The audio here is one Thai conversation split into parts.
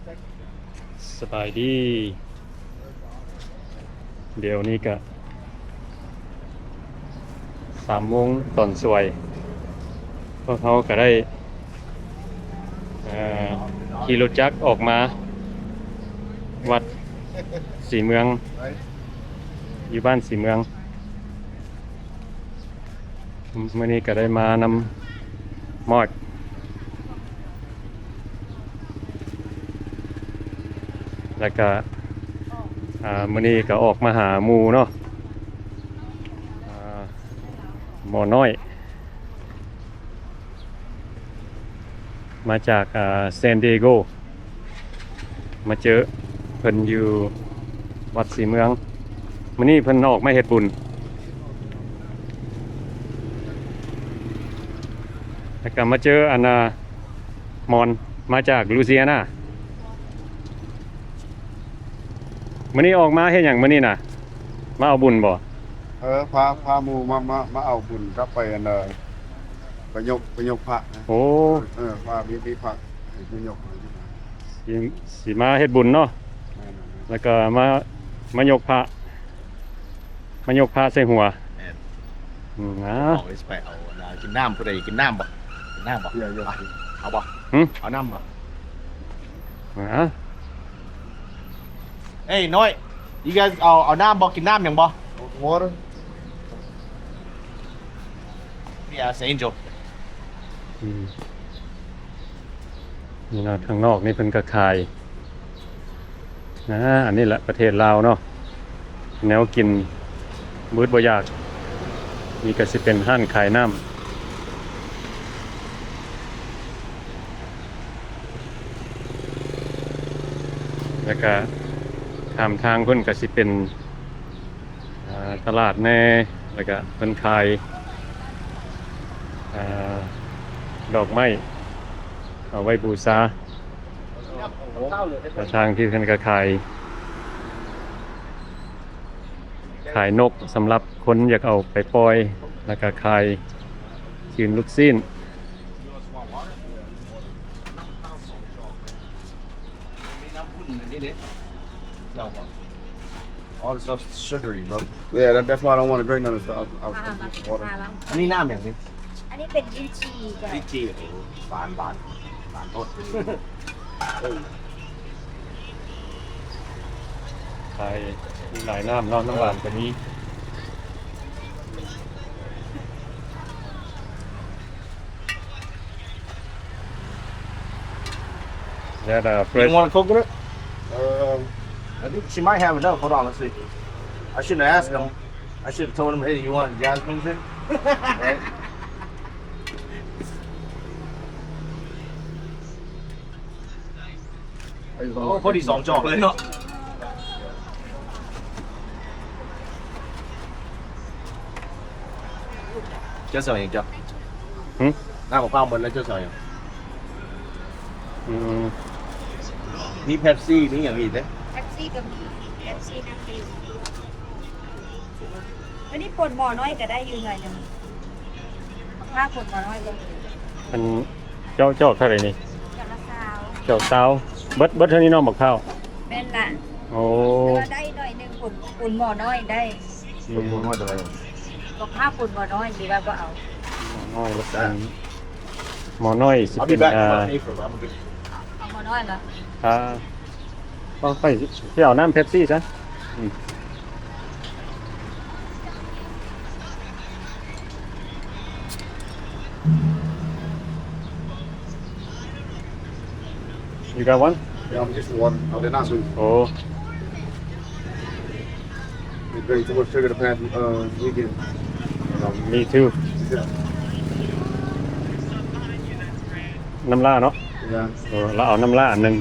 สบายดีเดี๋ยวนี้ก็3 โมงตอนสวยพวกเขาก็ได้ขี่รถจักรออกมาวัดสีเมืองอยู่บ้านสีเมืองเมื่อนี้ก็ได้มานำมอดแล้วก็มื้อนี้ก็ออกมาหาหมู่เนาะหมอน้อยมาจากซานดิเอโกมาเจอเพิ่นอยู่วัดศรีเมืองมื้อนี้เพิ่นออกมาเฮ็ดบุญแล้วก็มาเจอมอนมาจากลูเซียนามื้อนี้ออกมาเฮ็ดหยังมื้อนี้น่ะมาเอาบุญบ่พาหมู่มาเอาบุญกลับไปประยกพระนะโอ้ว่ามีพระให้ประยกสิมาเฮ็ดบุญเนาะแล้วก็มายกพระใส่หัวนะเอาไปเอากินน้ำผู้ใดกินน้ำบ่กินน้ำบ่เอาบ่เอาน้ำบ่เอ้ยน้อย you guys เอาน้ำบ่กินน้ำอย่างบ่ water yes angel นี่นะข้างนอกนี่เพิ่นก็ขายนะอันนี้แหละประเทศลาวเนาะแนวกินมื้อบ่อยากนี่ก็สิเป็นห้านขายน้ำแล้วก็ข้ามทางเพิ่นก็สิเป็นตลาดแน่แล้วก็เพิ่นขายดอกไม้เอาไว้บูชาทางที่เพิ่นก็ขายนกสำหรับคนอยากเอาไปปล่อยแล้วก็ขายชิ้นลูกชิ้นall the stuff sugary bro yeah that's why I don't want to drink none of this stuff water อันนี้น้ำอย่างนี้ อันนี้เป็นลิ้นจี่จ้ะ ลิจีบานโทษ ขายมีหลายน้ำเนาะน้ำหวานก็มีแล้ว you want a coconut I think she might have enough hold on let's see I shouldn't have asked him I should have told him hey you want jasmine thing rightพอดี2 จอกเลยเนาะเจ้าสาวอย่างจ้ะหน้าของข้าวหมดแล้วเจ้าสาวอย่างมีเพปซี่มีอย่างอื่นไหม แท็กซี่ก็มีแท็กซี่นั่งฟรีอันนี้ปนหมอน้อยก็ได้อยู่หน่อยหนึงถ้าปนหมอน้อยก็ มันเจ้าเท่าไหร่นี่ จะละซาว เจ้าสาวเบิดเท่านี้เน้องบักข้าว เป็นละ โอ้ ก็ได้หน่อยหนึงปนหมอน้อยได้ คุณว่าจะอะไร ก็ข้าวปนหมอน้อยหรือว่าก็เอา น้อยหมอน้อยสิ I'll เป็ be นback I'll pay for it I'm good เอาหมอน้อยเหรอ ต้องไปที่เอาน้ำเป๊ปซี่ซะYou got one? yeah I'm just water oh they're not sweet Oh, they drink too much sugar the past weekend me too. น้ำล่าเนาะ yeah เราเอาน้ำล่าอันหนึ่ง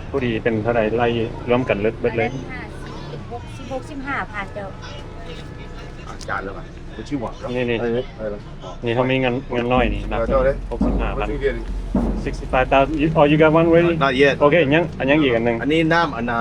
ผู้ดีเป็นเท่าไหร่ไล่รวมกันเบิดเลย 15เจ้า จานแล้วป่ะ What you want bro นี่เขามีเงินน้อยนี่นับ เจ้าเด้ 65,000 what you getting 65,000 Oh you got one ready Not yet โอเคยังอีกอันหนึ่ง อันนี้น้ำอันน้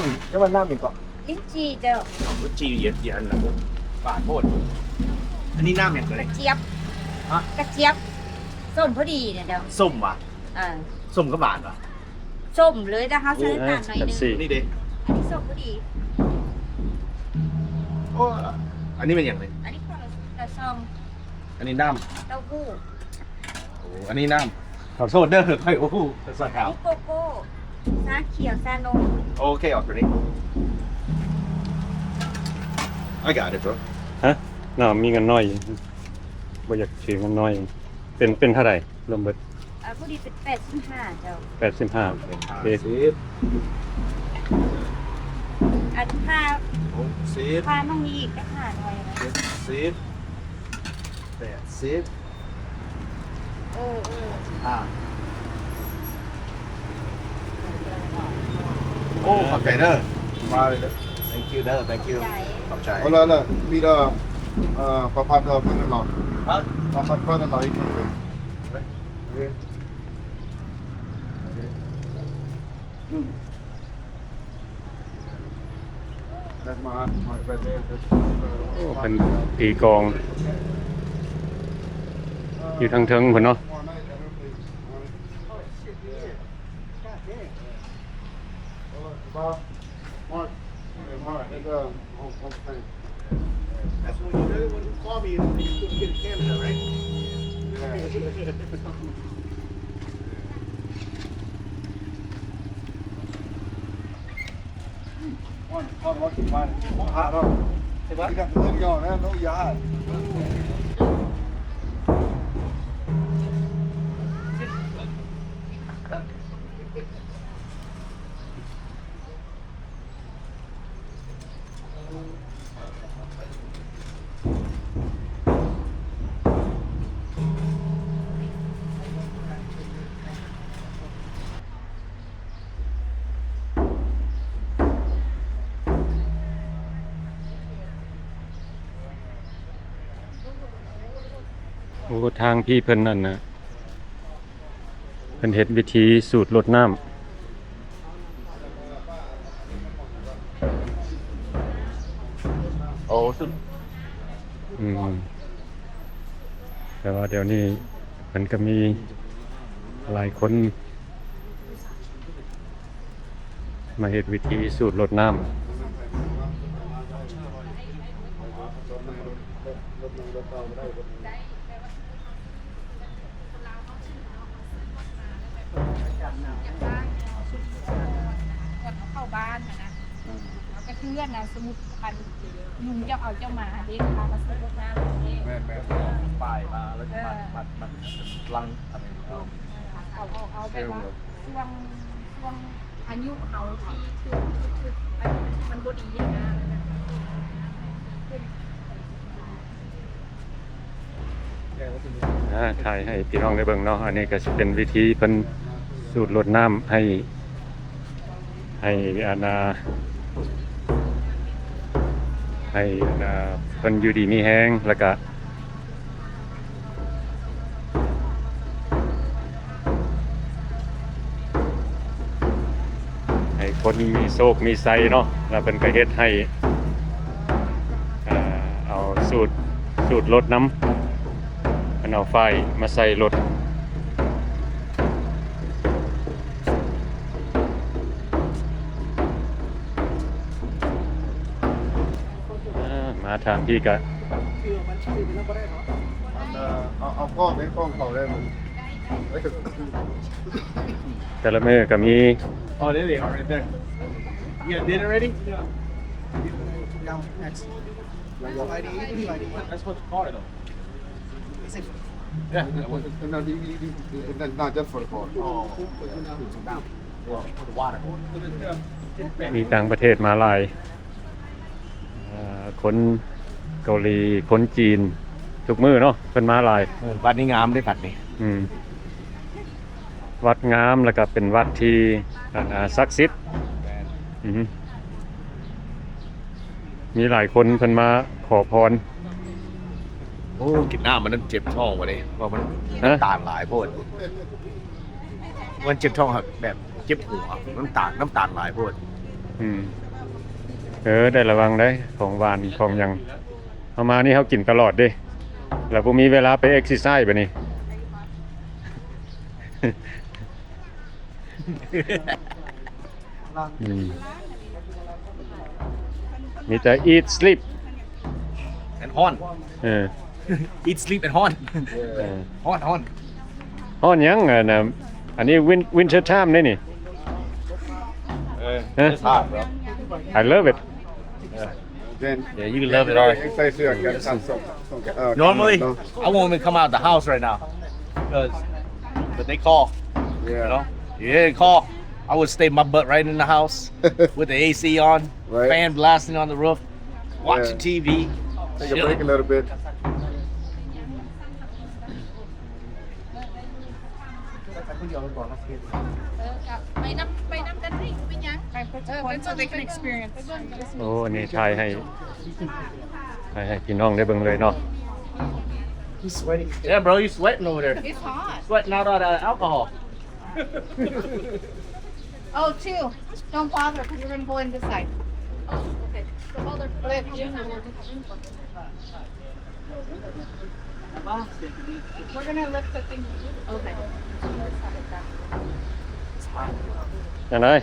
ำจะว่าน้ำอีกก่อน ลิ้นจี่เจ้า รสจีเย็นๆนะบาทโทษอันนี้น้ำอย่างไร กระเจี๊ยบ ฮะ กระเจี๊ยบส้มพอดีเนี่ยเดี๋ยว ส้มว่ะ อ่า ส้มกับบาทว่ะ ส้มเลยนะคะใช้น้ำตาลหน่อย เป๊ป นึง ซี่ นี่เด้ อันนี้ส้มพอดี โอ้อันนี้เป็นอย่างไร อันนี้คนละซอง อันนี้น้ เต้าหู้ ำโอ้อันนี้น้ำขอโทษเด้อเฮ้ยโอ้โหใส่ อัน ขาว นี้โกโก้ชาเขียวชานม โอเคออกตัวนี้ I got it bro ฮะน่ามีเงินน้อยบ่อยากถือเงินน้อย เป็นเท่าไหร่รวมเบิด พอดีเป็น85เจ้า 85โอเค 10 อันผ้า 10 ผ้าต้องมีอีกได้ผ่าหน่อยนะ 10 80 เออ โอ้ขอบใจเด้อมาเลยเด้อ thank you เด้อ thank you ใจ ขอบใจ เอาละละมีเด้อประพัดเด้อเพิ่นหลอด ครับ ประพัดเพิ่นหลอดอีกทีนึงได้มาไปเลย โอ้เป็นตีกลอง อยู่ทางเทิงพุ่นเนาะ That's what you did when you called me and you couldn't get a camera, right? โอ้ทางพี่เพิ่นนั่นนะเพิ่นเฮ็ดวิธีสูตรลดน้ำ โอ้สุด แต่ว่าเดี๋ยวนี้มันก็มีหลายคนมาเฮ็ดวิธีสูตรลดน้ำ เข้าบ้านนะแล้วก็เพื่อนนะสมุดพันยุงเจ้าเอาเจ้ามาเด็กพามาซื้อรถน้ำนี่ แม่ป้ายมาแล้วก็มันลังอะไรเอาแบบว่าช่วงอายุเขาที่คือมันบดีอย่างนั้น ถ่ายให้พี่น้องได้เบิ่งเนาะอันนี้ก็สิเป็นวิธีเพิ่นสูตรลดน้ำให้อาณาให้เพิ่นอยู่ดีมีแฮงแล้วก็ให้คนมีโชคมีไสเนาะแล้วเพิ่นก็เฮ็ดให้เอาสูตรลดน้ำเอาไฟมาใส่รถมาทางพี่กัน เอากล้องเป็นกล้องเขาได้มั้ย แต่ละมื้อก็มี Oh, there they are, right there. You got dinner ready? No, that's That's what's car though. Yeah. Not just for the car. Oh, for the water. มีต่างประเทศมาหลายคนเกาหลีคนจีนทุกมื้อเนาะเพิ่นมาหลาย วัดนี้งามได้ผัดนี่ วัดงามแล้วก็เป็นวัดที่ศักดิ์สิทธิ์มีหลายคนเพิ่นมาขอพร โอ้กินน้ำมันนั่นเจ็บท้องว่ะดิเพราะมัน ฮะ ต่างหลายโพดมันเจ็บท้องครับแบบเจ็บหัวน้ำตาลหลายโพด อืม ได้ระวังได้ของหวานของหยังเอามานี่เขากินตลอดเด้แล้วบ่มีเวลาไปเอ็กซ์ไซส์บัดนี้ อืมมีแต่ eat sleep and hon เออ eat sleep and hon เออ hon ฮ้อนยังอ่ะนะอันนี้ winter time นี่นี่ it's hot bro I love it Then yeah you love it all ใส่เสื้อกันสั่นส่งnormally I won't even come out the house right now because but they call you Yeah. know you didn't call I would stay my butt right in the house with the AC on Right. fan blasting on the roof watching Yeah. TV Take a break a little bit. ไปน้ำกันให้เป็นยังไปเบิ่ง so they can experience โอ้อันนี้ถ่ายให้พี่น้องได้เบิ่งเลยเนาะ yeah bro you sweating over there it's hot sweating out all that alcohol oh chill don't bother because you're gonna go in this side oh okay so bother we're gonna lift the thing okay จังได๋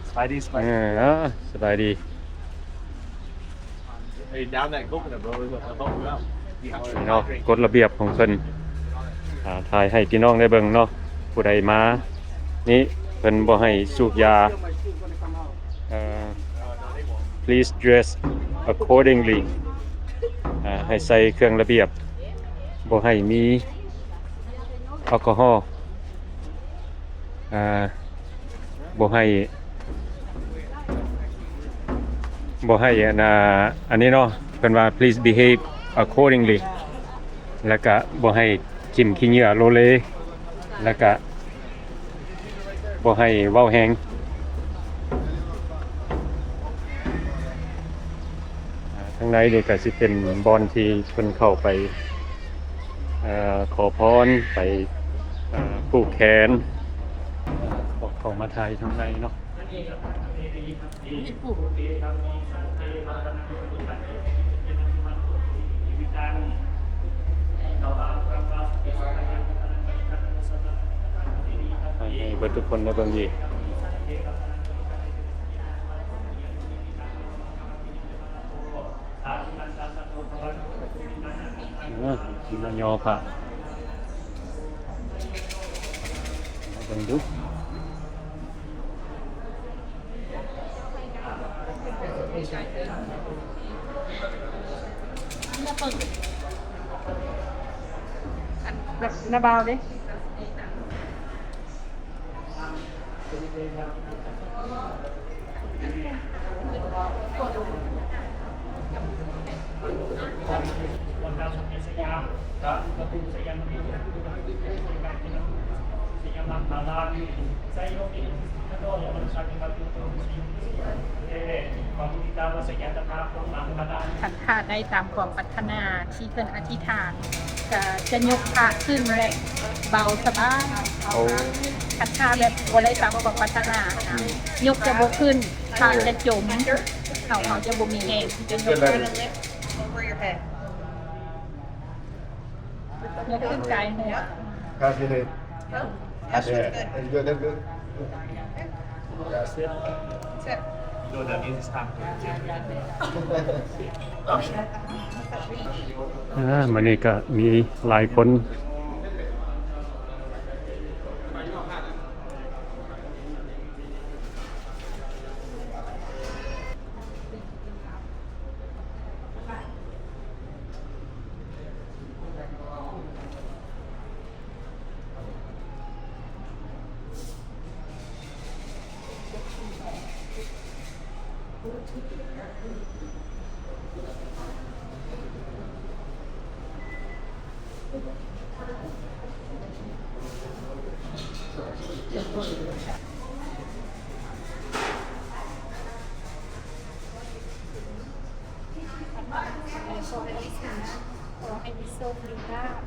Spidey เอ Spidey อสบายดี hey down that coconut bro I'll help you out เนาะกฎระเบียบของเพิ่นถ่ายให้พี่น้องได้เบิ่งเนาะผู้ใดมานี่เพิ่นบ่ให้สูบยาplease dress accordingly ให้ใส่เครื่องระเบียบบ่ให้มีแอลกอฮอล์บ่ให้อันนี้เนาะเพิ่นว่า please behave accordingly แล้วก็บ่ให้จิ้มขี้เหงื่อโลเลแล้วก็บ่ให้เว้าแฮงข้างในนี่ก็สิเป็นบอนที่เพิ่นเข้าไปขอพรไปผูกแขนของมาไทยข้างในเนาะให้เบิดทุกคนได้เบิ่งอีกมันยอค่ะเบิ่งดูนาบาวดิ ขันค่าได้ตามความปรารถนาที่เพิ่นอธิษฐานจะยกพระขึ้นและเบาสบายขันค่าแบบบ่ได้ตามความปรารถนายกจะบ่ขึ้นพระจะจมเขาจะบ่มีแรงจะยกขึ้น over your head ยกขึ้นไกลหัว Pass your head. that's Yeah. good That's good. That's good. that's it you know what that means it's time to มันนี่ก็มีหลายคนขอให้มีโชคมีลาภ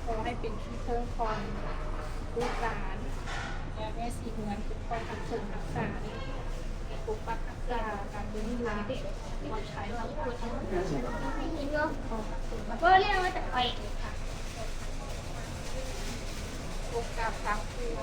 ขอให้เป็นที่เพิ่งของลูกหลานและแม่สีเหมือนทุกคนทั้งคนทั้งสาร ปกปักรักษาการดูแลเด็กปลอดภัยทั้งหมดก็เรียกว่าจะไปปกกับทางครัว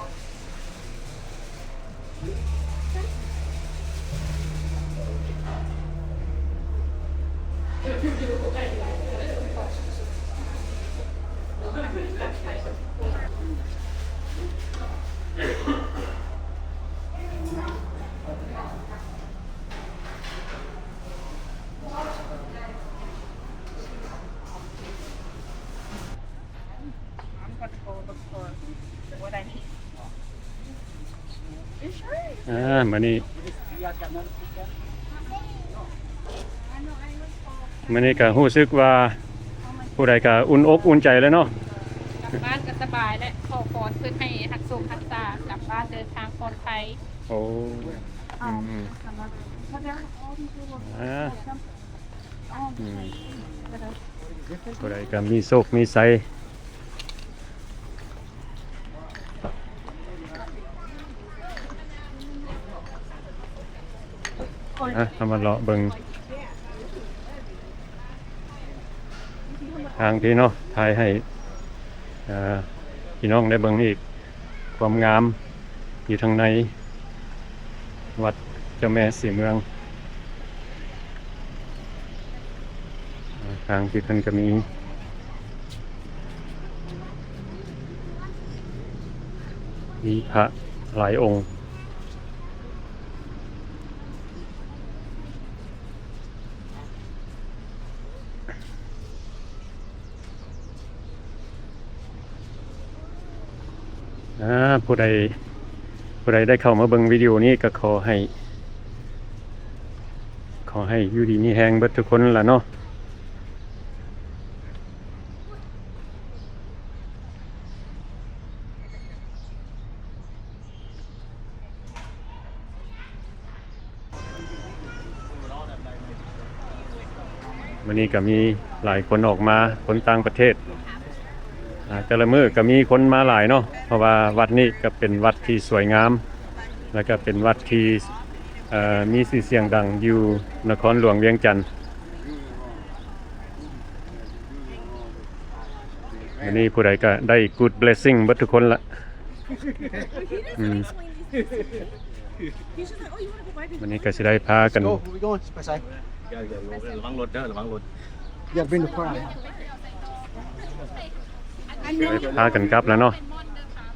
มานี่ก็รู้สึกว่าผู้ใดก็อุ่นอกอุ่นใจแล้วเนาะ กลับบ้านก็สบายและขอพรเพื่อให้ทักษงทักษากลับบ้านเดินทางปลอดภัย โอ้ผู้ใดก็มีโชคมีไสทำมาเลาะเบิ่งทางที่เนาะถ่ายให้พี่น้องได้เบิ่งอีกความงามอยู่ทางในวัดเจ้าแม่สีเมืองทางที่ท่านก็มีพระหลายองค์ผู้ใดได้เข้ามาเบิ่งวิดีโอนี้ก็ขอให้อยู่ดีมีแฮงเบิดทุกคนล่ะเนาะวันนี้ก็มีหลายคนออกมาคนต่างประเทศแต่ละมื้อก็มีคนมาหลายเนาะเพราะว่าวัดนี้ก็เป็นวัดที่สวยงามแล้วก็เป็นวัดที่มีชื่อเสียงดังอยู่นครหลวงเวียงจันทน์วันนี้ผู้ใดก็ได้ good blessing เบิดทุกคนละวันนี้ก็สิได้พากัน Go, where we going? ไปไส ระวังรถเด้อระวังรถ อยากเป็นควาย พากันกลับแล้วเนาะ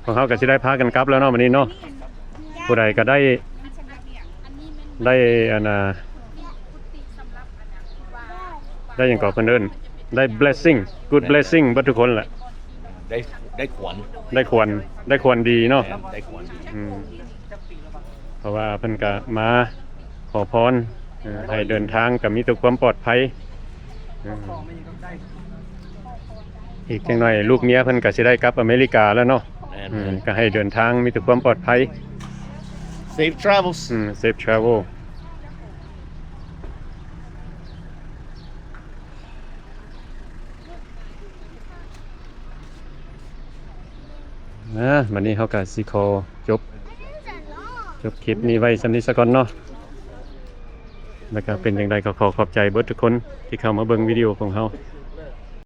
พวกเขาก็สิได้พากันกลับแล้วเนาะวันนี้เนาะผู้ใดก็ได้อันน่ะได้อย่างก่อเพิ่นเอิ้นได้ blessing good blessing เบิดทุกคนแหละ ได้ขวัญ ได้ควรดีเนาะ ได้ขวัญ เพราะว่าเพิ่นก็มาขอพรให้เดินทางก็มีแต่ความปลอดภัยอีกจังหน่อยลูกเมียเพิ่นก็สิได้กลับอเมริกาแล้วเนาะก็ให้เดินทางมีแต่ความปลอดภัย Safe travels safe travel วันนี้เขาก็สิขอจบคลิปนี้ไว้สำนี้ซะก่อนเนาะแล้วก็เป็นอย่างไรก็ขอขอบใจเบิดทุกคนที่เข้ามาเบิ่งวิดีโอของเรา